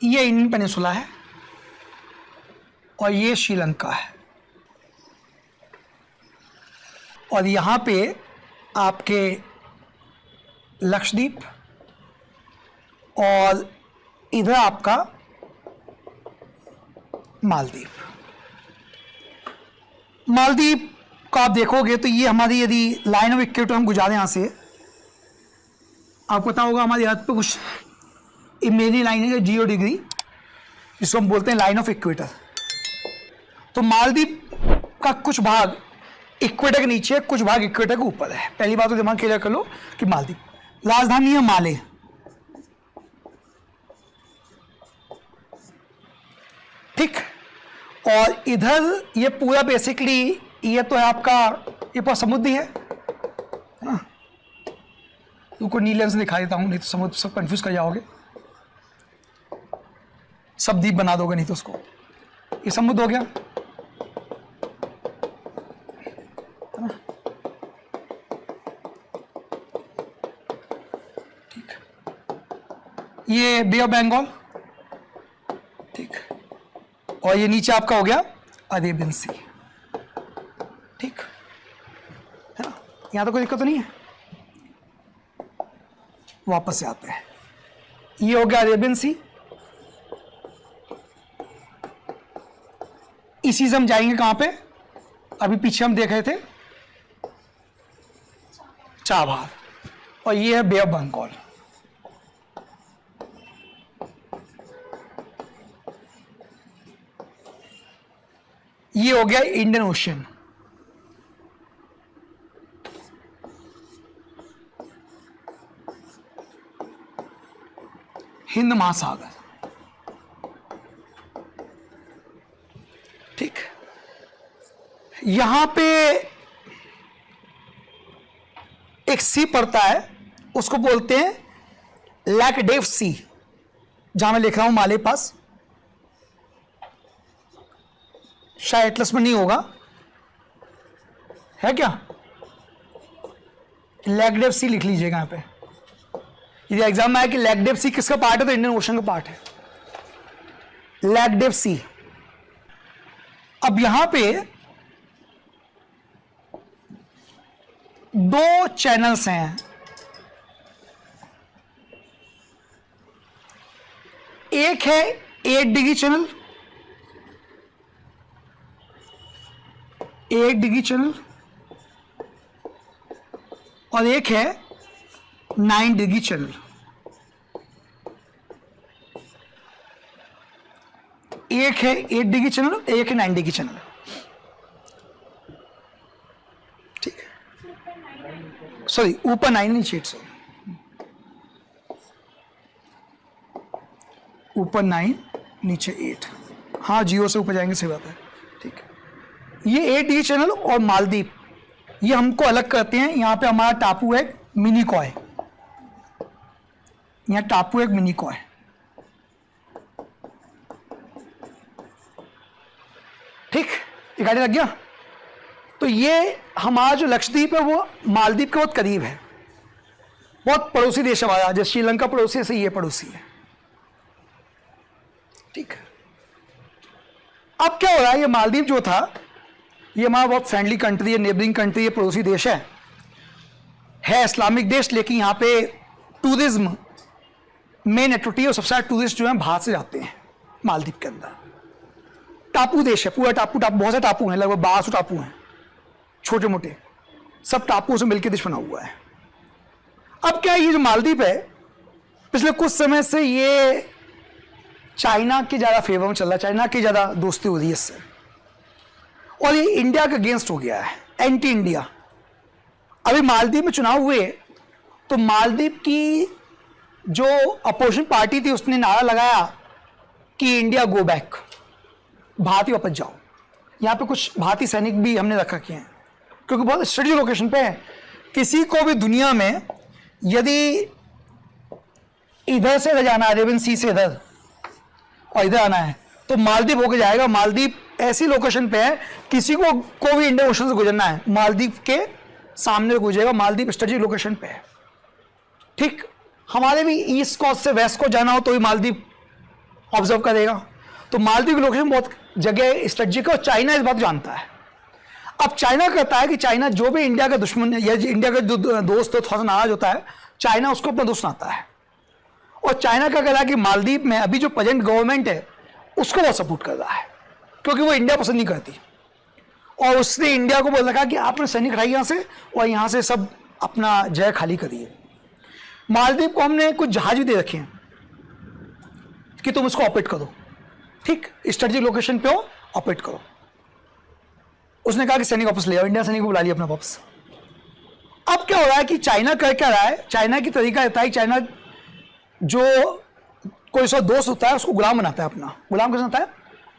ये Indian peninsula है और ये श्रीलंका है, और यहाँ पे आपके लक्षद्वीप और इधर आपका मालदीव। मालदीव को आप देखोगे तो ये हमारी यदि लाइन ऑफ इक्वेटर हम गुजारे यहाँ से, आपको पता होगा हमारी अर्थ पे कुछ इमेजिनरी लाइन है 0 डिग्री, जिसको हम बोलते हैं लाइन ऑफ इक्वेटर। तो मालदीव का कुछ भाग इक्वेटर के नीचे, कुछ भाग इक्वेटर के ऊपर है। पहली बात तो दिमाग क्लियर कर लो कि मालदीव, राजधानी है माले, ठीक। और इधर ये पूरा बेसिकली ये तो है आपका, ये पूरा समुद्र है ना। तुमको नीले से दिखा देता हूं, नहीं तो समुद्र सब कंफ्यूज कर जाओगे, सब द्वीप बना दोगे नहीं तो उसको। ये समुद्र हो गया, ठीक। ये बे ऑफ बंगाल, ठीक। और ये नीचे आपका हो गया अरेबियन सी, ठीक है ना। यहां तो कोई दिक्कत तो नहीं है। वापस से आते हैं, ये हो गया अरेबियन सी। इसी से हम जाएंगे कहां पे, अभी पीछे हम देख रहे थे चाबार, और ये है बे ऑफ बंगाल। ये हो गया इंडियन ओशन, हिंद महासागर, ठीक। यहां पे एक सी पड़ता है, उसको बोलते हैं लैकडेव सी, जहां मैं लिख रहा हूं माले पास, शायद एटलस में नहीं होगा, है क्या, लैकडेव सी लिख लीजिएगा यहां पे। यदि एग्जाम में आया कि लैकडेव सी किसका पार्ट है, तो इंडियन ओशन का पार्ट है लैकडेव सी। अब यहां पे दो चैनल्स हैं, एक है 8 डिग्री चैनल, 8 डिग्री चैनल, और एक है 9 डिग्री चैनल। एक है 8 डिग्री चैनल, एक है 9 डिग्री चैनल, ठीक है। सॉरी, ऊपर 9 नीचे 8, सॉरी, ऊपर 9 नीचे 8, हाँ 0 से ऊपर जाएंगे, सही बात है, ठीक है। ये 8 डिग्री चैनल और मालदीव, ये हमको अलग करते हैं। यहां पे हमारा टापू है मिनिकॉय, यहां टापू एक मिनिकॉय, ठीक, ये गाड़ी लग गया। तो ये हमारा जो लक्षद्वीप है वो मालदीव के बहुत करीब है, बहुत पड़ोसी देश हमारा, जैसे श्रीलंका पड़ोसी है, ऐसे ये पड़ोसी है, ठीक। अब क्या हो रहा है, ये मालदीव जो था ये हमारा बहुत फ्रेंडली कंट्री है, नेबरिंग कंट्री है, पड़ोसी देश है इस्लामिक देश, लेकिन यहाँ पे टूरिज्म मेन एक्टिविटी है, और सबसे ज्यादा टूरिस्ट जो है बाहर से जाते हैं मालदीव के अंदर। टापू देश है, पूरा टापू, बहुत से टापू हैं, लगभग 1200 टापू हैं, छोटे मोटे, सब टापुओं से मिलकर देश बना हुआ है। अब क्या, ये जो मालदीव है पिछले कुछ समय से ये चाइना के ज्यादा फेवर में चल रहा है, चाइना की ज्यादा दोस्ती हो रही है इससे, और ये इंडिया के अगेंस्ट हो गया है, एंटी इंडिया। अभी मालदीव में चुनाव हुए तो मालदीव की जो अपोजिशन पार्टी थी उसने नारा लगाया कि इंडिया गो बैक, भारतीय वापस जाओ। यहाँ पे कुछ भारतीय सैनिक भी हमने रख रखे हैं, क्योंकि बहुत स्टडी लोकेशन पे है। किसी को भी दुनिया में यदि इधर से जाना, अरेबियन सी से इधर और इधर आना है, तो मालदीव होकर जाएगा। मालदीव ऐसी लोकेशन पे है, किसी को भी इंडियन ओशन से गुजरना है मालदीव के सामने गुजरेगा, मालदीव स्ट्रेटेजिक लोकेशन पे है, ठीक। हमारे भी ईस्ट कोस्ट से वेस्ट को जाना हो तो भी मालदीव ऑब्जर्व करेगा। तो मालदीव की लोकेशन बहुत जगह स्ट्रेटजिक है और चाइना इस बात को जानता है। अब चाइना कहता है कि चाइना जो भी इंडिया का दुश्मन या इंडिया का जो दोस्त हो, थोड़ा सा नाराज होता है, चाइना उसको अपना दोस्त बनाता है। और चाइना का कह रहा है कि मालदीव में अभी जो प्रेजेंट गवर्नमेंट है उसको बहुत सपोर्ट कर रहा है, क्योंकि वो इंडिया पसंद नहीं करती। और उसने इंडिया को बोल रखा कि आपने सैनिक हटाइए यहाँ से और यहाँ से सब अपना जगह खाली करिए। मालदीव को हमने कुछ जहाज भी दे रखे हैं कि तुम इसको ऑपरेट करो, ठीक, स्ट्रेटेजिक लोकेशन पे हो, ऑपरेट करो। उसने कहा कि सैनिक वापस ले आओ, इंडिया सैनिक को बुला लिया अपना वापस। अब क्या हो रहा है कि चाइना कर क्या रहा है, चाइना की तरीका रहता है, चाइना जो कोई सा दोस्त होता है उसको गुलाम बनाता है अपना। गुलाम कैसे बनाता है?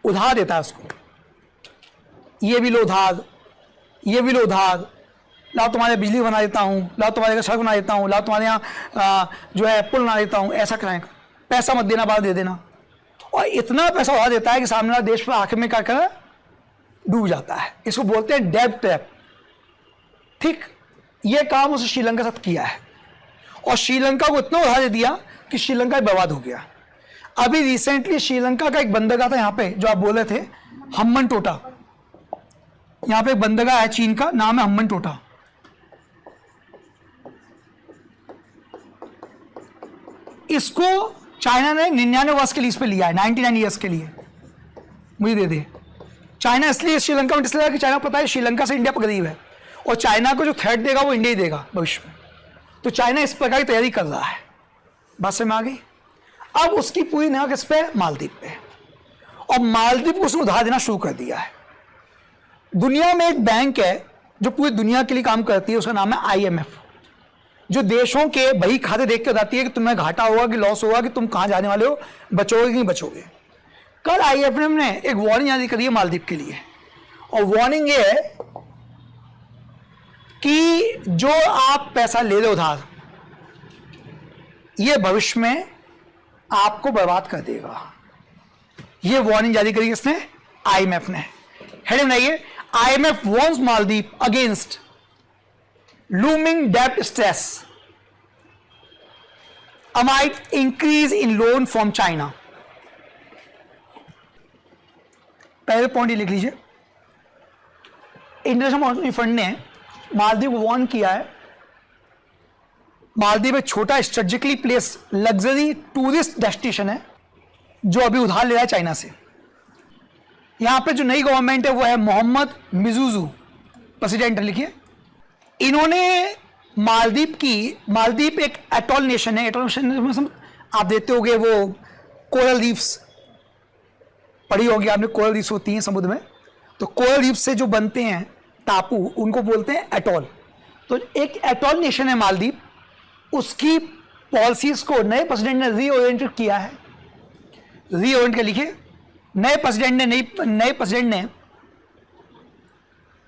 उधार देता है उसको, ये भी लो उधार, ये भी लो उधार, लाओ तुम्हारे बिजली बना देता हूँ, लाओ तुम्हारे यहाँ सड़क बना देता हूँ, लाओ तुम्हारे यहाँ जो है पुल बना देता हूँ, ऐसा कराएगा, पैसा मत देना, बाद दे देना। और इतना पैसा उधार देता है कि सामने वाला देश पर आखिर में क्या कर डूब जाता है। इसको बोलते हैं डेब्ट ट्रैप, ठीक। ये काम उसने श्रीलंका के साथ किया है और श्रीलंका को इतना उधार दे दिया कि श्रीलंका बर्बाद हो गया। अभी रिसेंटली श्रीलंका का एक बंदरगाह था यहाँ पे, जो आप बोले थे, हम्बन टोटा। यहाँ पे एक बंदरगाह है चीन का, नाम है हम्बन टोटा। इसको चाइना ने 99 वर्ष के लिए इस पे लिया है, 99 ईयर्स के लिए, मुझे दे दे। चाइना इसलिए श्रीलंका में इसलिए कि चाइना पता है श्रीलंका से इंडिया गरीब है और चाइना को जो थ्रेट देगा वो इंडिया ही देगा भविष्य में। तो चाइना इस प्रकार की तैयारी कर रहा है। बात समझ में आ गई? अब उसकी पूरी निगाह किस पे? मालदीव पे। और मालदीव को उसने उधार देना शुरू कर दिया है। दुनिया में एक बैंक है जो पूरी दुनिया के लिए काम करती है, उसका नाम है IMF, जो देशों के बही खाते देख के बताती है कि तुम्हें घाटा होगा कि लॉस होगा, कि तुम कहां जाने वाले हो, बचोगे कि नहीं बचोगे। कल IMF ने एक वार्निंग जारी करी है मालदीव के लिए, और वार्निंग ये है कि जो आप पैसा ले लो उधार, ये भविष्य में आपको बर्बाद कर देगा। ये वार्निंग जारी करी किसने? IMF ने। हेडिंग बनाइए, IMF warns Maldives against looming debt stress amid increase in loan from China। पहले पॉइंट ये लिख लीजिए, इंटरनेशनल मॉनेटरी फंड ने मालदीव को वार्न किया है। मालदीव एक छोटा strategically place luxury tourist destination है जो अभी उधार ले रहा है चाइना से। यहां पे जो नई गवर्नमेंट है वो है मोहम्मद मिजूजू, प्रेसिडेंट लिखिए। इन्होंने मालदीव एक एटॉल नेशन है। एटॉल नेशन आप देते होगे वो कोरल रीफ्स, पढ़ी होगी आपने, कोरल रीफ्स होती हैं समुद्र में, तो कोरल रीफ्स से जो बनते हैं टापू, उनको बोलते हैं एटॉल। तो एक एटॉल नेशन है मालदीव। उसकी पॉलिसीज को नए प्रेसिडेंट ने रीओरिएंटेड किया है। रीओरिएंट के लिखे, नए प्रेसिडेंट ने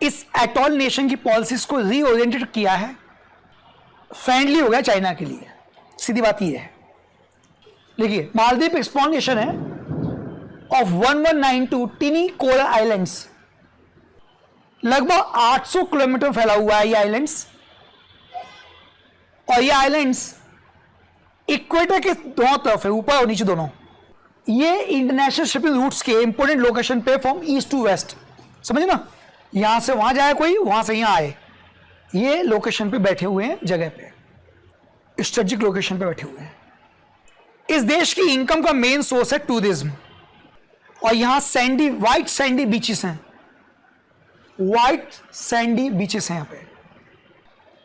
इस एटॉल नेशन की पॉलिसीज को रीओरिएंटेड किया है, फ्रेंडली हो गया चाइना के लिए। सीधी बात यह है। देखिए, मालदीव एक स्मॉल नेशन है ऑफ 1192 टिनी कोरल आइलैंड्स। लगभग 800 किलोमीटर फैला हुआ है ये आइलैंड्स, और ये आइलैंड्स इक्वेटर के दोनों तरफ है, ऊपर और नीचे दोनों। ये इंटरनेशनल शिपिंग रूट्स के इंपोर्टेंट लोकेशन पे फ्रॉम ईस्ट टू वेस्ट, समझे ना, यहां से वहां जाए कोई, वहां से यहां आए, ये लोकेशन पे बैठे हुए हैं, जगह पे स्ट्रेटेजिक लोकेशन पे बैठे हुए हैं। इस देश की इनकम का मेन सोर्स है टूरिज्म, और यहां व्हाइट सैंडी बीचेस हैं, व्हाइट सैंडी बीचेस हैं यहां पे।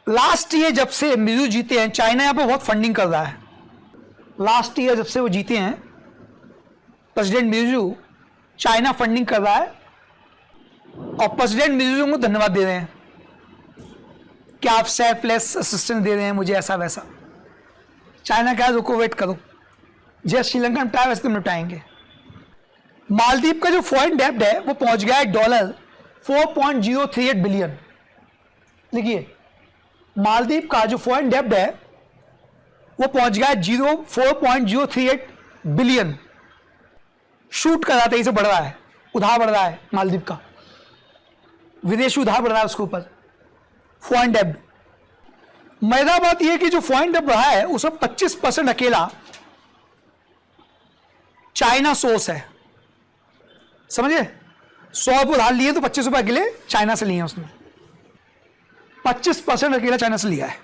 लास्ट ईयर जब से मिजू जीते हैं, चाइना यहां पे बहुत फंडिंग कर रहा है। लास्ट ईयर जब से वो जीते हैं, प्रेसिडेंट मिजू, चाइना फंडिंग कर रहा है, और प्रेसिडेंट मिजू को धन्यवाद दे रहे हैं कि आप सेल्फलेस असिस्टेंस दे रहे हैं मुझे, ऐसा वैसा। चाइना क्या, रुको, वेट करो, जैसे श्रीलंका निपटाया वैसे तुम निपटाएंगे। मालदीव का जो फॉरेन डेब्ट है वो पहुंच गया है $4.038 बिलियन। देखिए, मालदीव का जो फॉरेन डेब्ट है वो पहुंच गया है 4.038 बिलियन। शूट कर रहा था, इसे बढ़ रहा है, उधार बढ़ रहा है मालदीव का, विदेशी उधार बढ़ रहा है उसके ऊपर, फॉरेन डेब्ट। मजेदार बात यह है कि जो फॉरेन डेब्ट रहा है उसमें 25% अकेला चाइना सोर्स है, समझे? 100 रुपये उधार लिए तो 25 रुपये अकेले चाइना से लिए हैं उसने। 25% अकेला चाइना से लिया है,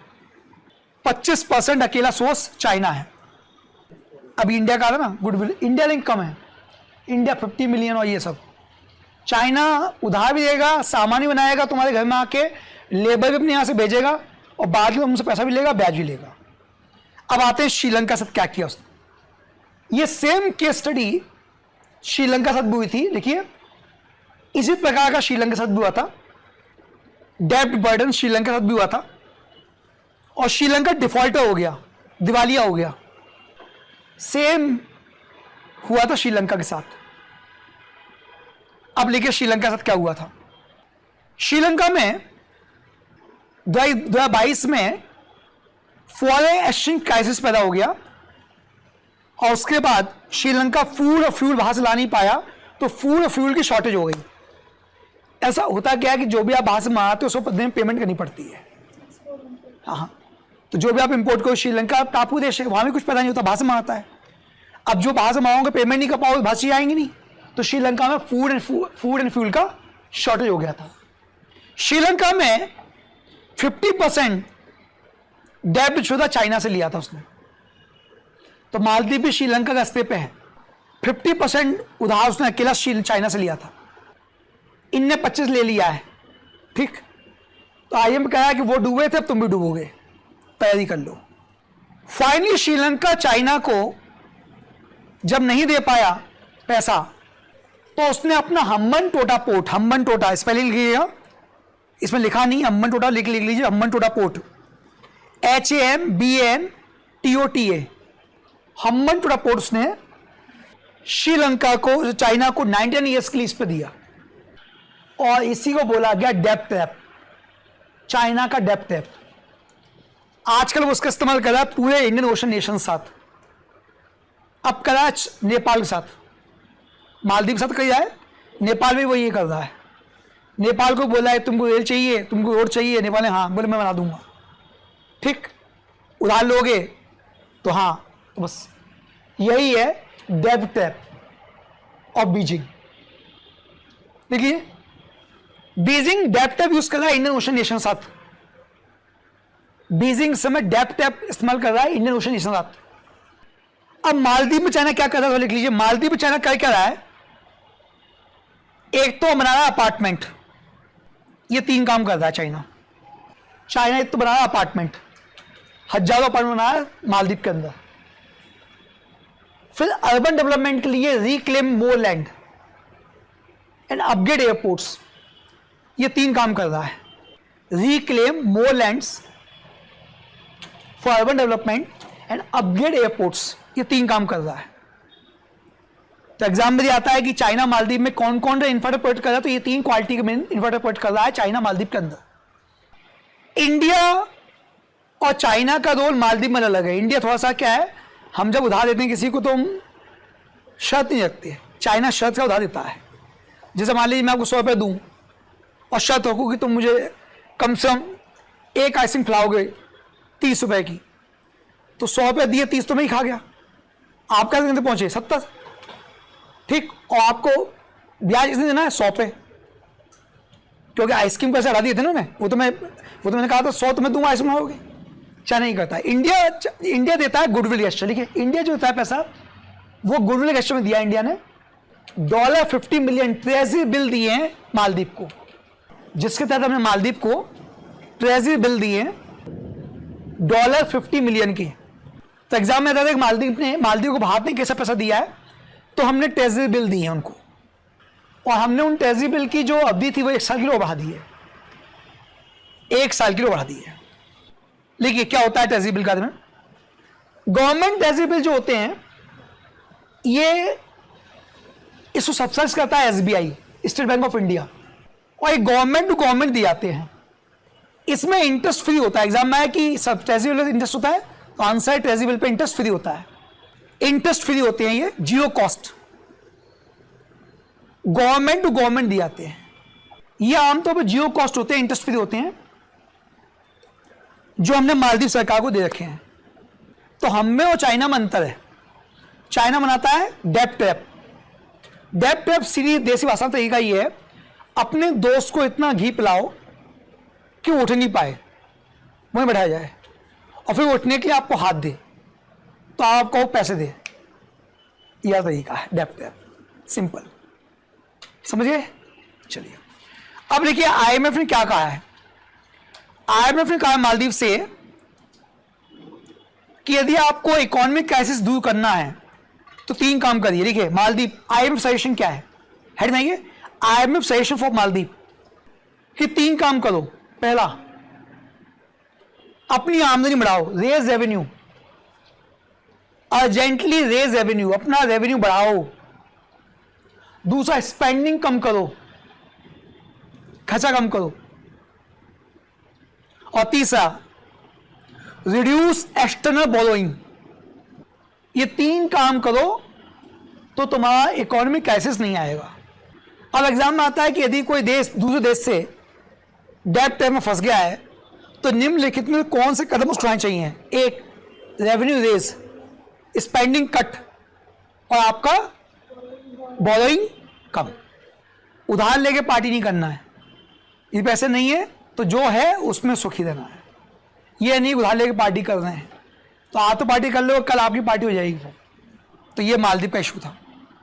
25% अकेला सोर्स चाइना है। अभी इंडिया का था ना गुडविल, इंडिया लिंक कम है, इंडिया 50 मिलियन और ये सब। चाइना उधार भी देगा, सामान भी बनाएगा, तुम्हारे घर में आके लेबर भी अपने यहाँ से भेजेगा और बाद में तुमसे पैसा भी लेगा, ब्याज भी लेगा। अब आते हैं श्रीलंका से क्या किया उसने। ये सेम केस स्टडी श्रीलंका साथ भी हुई थी। देखिए इसी प्रकार का श्रीलंका साथ भी हुआ था, डेब्ट बर्डन श्रीलंका साथ भी हुआ था और श्रीलंका डिफॉल्टर हो गया, दिवालिया हो गया। सेम हुआ था श्रीलंका के साथ। अब देखिए श्रीलंका के साथ क्या हुआ था। श्रीलंका में 2022 में फॉरेन एक्सचेंज क्राइसिस पैदा हो गया और उसके बाद श्रीलंका फूड और फ्यूल बाहर से ला नहीं पाया, तो फूड और फ्यूल की शॉर्टेज हो गई। ऐसा होता क्या है कि जो भी आप बाहर से मंगाते हो उसको बदले में पेमेंट करनी पड़ती है। हाँ, तो जो भी आप इंपोर्ट करो, श्रीलंका टापू देश है, वहां भी कुछ पैदा नहीं होता, बाहर से मंगाता है। अब जो बाहर से मंगाओगे पेमेंट नहीं कर पाओगे, बाहर से आएंगे नहीं, तो श्रीलंका में फूड एंड फ्यूल का शॉर्टेज हो गया था। श्रीलंका में 50% डेब्ट जो था चाइना से लिया था उसने, तो मालदीव भी श्रीलंका के रास्ते पे है। 50% उधार उसने अकेला चाइना से लिया था, इनने 25 ले लिया है, ठीक। तो IMF कह रहा है कि वो डूबे थे, अब तुम भी डूबोगे, तैयारी कर लो। फाइनली श्रीलंका चाइना को जब नहीं दे पाया पैसा, तो उसने अपना हम्बनटोटा पोर्ट, हम्बनटोटा स्पेलिंग लिखिएगा, इसमें लिखा नहीं, हम्बनटोटा लिख लीजिए, Hambantota port, HAMBANTOTA, Hambantota port उसने श्रीलंका को, चाइना को 19 ईयर्स के लीज पे दिया और इसी को बोला गया डेब्ट ट्रैप, चाइना का डेब्ट ट्रैप। आजकल वो उसका इस्तेमाल कर रहा है पूरे इंडियन ओशन नेशन के साथ। अब कर रहा है नेपाल के साथ, मालदीव के साथ कर जाए, नेपाल भी वो ये कर रहा है। नेपाल को बोला है तुमको रेल चाहिए, तुमको रोड चाहिए, नेपाल ने हाँ बोले मैं बना दूंगा, ठीक। उधार लोगे तो हाँ, तो बस यही है डेब्ट ट्रैप और बीजिंग। देखिए बीजिंग डेब्ट ट्रैप यूज कर रहा है इंडियन ओशन नेशन के साथ, बीजिंग समय डेब्ट ट्रैप इस्तेमाल कर रहा है इंडियन ओशन नेशन के साथ। अब मालदीव में चाइना क्या कर रहा है, लिख लीजिए। मालदीव में चाइना क्या रहा है, एक तो बना रहा है अपार्टमेंट, ये 3 काम कर रहा है चाइना। चाइना एक तो बना रहा है अपार्टमेंट, हजारों अपार्टमेंट बना रहा है मालदीव के अंदर। फिर अर्बन डेवलपमेंट के लिए reclaim more land and upgrade airports, ये 3 काम कर रहा है। Reclaim more lands for urban development and upgrade airports, ये 3 काम कर रहा है। तो एग्जाम में आता है कि चाइना मालदीव में कौन कौन सा इंफ्रास्ट्रक्चर प्रोजेक्ट कर रहा है, तो ये 3 क्वालिटी के इंफ्रास्ट्रक्चर प्रोजेक्ट कर रहा है चाइना मालदीव के अंदर। इंडिया और चाइना का रोल मालदीव में अलग है। इंडिया थोड़ा सा क्या है, हम जब उधार देते हैं किसी को तो हम शर्त नहीं रखते, चाइना शर्त का उधार देता है। जैसे मान लीजिए मैं आपको 100 रुपये दूँ और शर्त रखूँ कि तुम मुझे कम से कम एक आइसक्रीम खिलाओगे 30 रुपये की, तो 100 रुपये दिए, 30 तो मैं ही खा गया, आपका कितने पहुंचे 70, ठीक। और आपको ब्याज कितने देना है 100 पे, क्योंकि आइसक्रीम पैसे हटा दिए थे ना मैं, वो तो मैंने कहा था 100 तो मैं दूंगा, आइसक्रीम खाओगे। चाइना नहीं करता है। इंडिया देता है गुडविल गेस्चर। देखिए इंडिया जो देता है पैसा, वो गुडविल गेस्चर में दिया इंडिया ने। $50 मिलियन ट्रेजरी बिल दिए हैं मालदीव को, जिसके तहत हमने मालदीव को ट्रेजरी बिल दिए $50 मिलियन के। तो एग्जाम में आता था कि मालदीव को भारत ने कैसा पैसा दिया है, तो हमने ट्रेजरी बिल दी है उनको, और हमने उन ट्रेजरी बिल की जो अवधि थी वो 1 साल के लिए बढ़ा दी है, 1 साल के लिए बढ़ा दी है। देखिए क्या होता है ट्रेजरी बिल का, गवर्नमेंट ट्रेजरी बिल जो होते हैं ये इसको सब्सिडाइज करता है SBI, state bank of India, और एक गवर्नमेंट टू गवर्नमेंट दिए जाते हैं। इसमें इंटरेस्ट फ्री होता है। एग्जाम में है कि सब ट्रेजरी बिल इंटरेस्ट होता है, तो आंसर ट्रेजरी बिल पे इंटरेस्ट फ्री होता है। इंटरेस्ट फ्री होते हैं, ये zero cost, government to government दिए जाते हैं। ये आमतौर पर जीरो कॉस्ट होते हैं, इंटरेस्ट फ्री होते हैं, जो हमने मालदीव सरकार को दे रखे हैं। तो हम में और चाइना में अंतर है। चाइना बनाता है डेब्ट ट्रैप। डेब्ट ट्रैप सीधी देसी भाषा में तरीका ये है, अपने दोस्त को इतना घी पिलाओ कि वो उठ नहीं पाए, वहीं बैठाया जाए, और फिर उठने के लिए आपको हाथ दे तो आप कहो पैसे दे। यह तरीका है डेब्ट ट्रैप, सिंपल, समझिए। चलिए अब देखिए आईएमएफ ने क्या कहा है। आईएमएफ ने कहा है मालदीव से कि यदि आपको इकोनॉमिक क्राइसिस दूर करना है तो 3 काम करिए। देखिए मालदीव, आईएमएफ सजेशन क्या है, हेड में आईएमएफ सजेशन फॉर मालदीव कि 3 काम करो। पहला, अपनी आमदनी बढ़ाओ, raise revenue, urgently raise revenue, अपना रेवेन्यू बढ़ाओ। दूसरा, स्पेंडिंग कम करो, खर्चा कम करो। और तीसरा, रिड्यूस एक्सटर्नल बोरोइंग। ये 3 काम करो तो तुम्हारा इकोनॉमिक क्राइसिस नहीं आएगा। अब एग्जाम में आता है कि यदि कोई देश दूसरे देश से डेब्ट ट्रैप में फंस गया है तो निम्नलिखित में कौन से कदम उठाने चाहिए। 1, रेवेन्यू रेज, स्पेंडिंग कट, और आपका बोरोइंग कम। उधार लेके पार्टी नहीं करना है, ये पैसे नहीं है तो जो है उसमें सुखी रहना है। ये नहीं उधार लेके पार्टी कर रहे हैं तो आज तो पार्टी कर लो, कल आपकी पार्टी हो जाएगी। तो ये मालदीव का इशू था।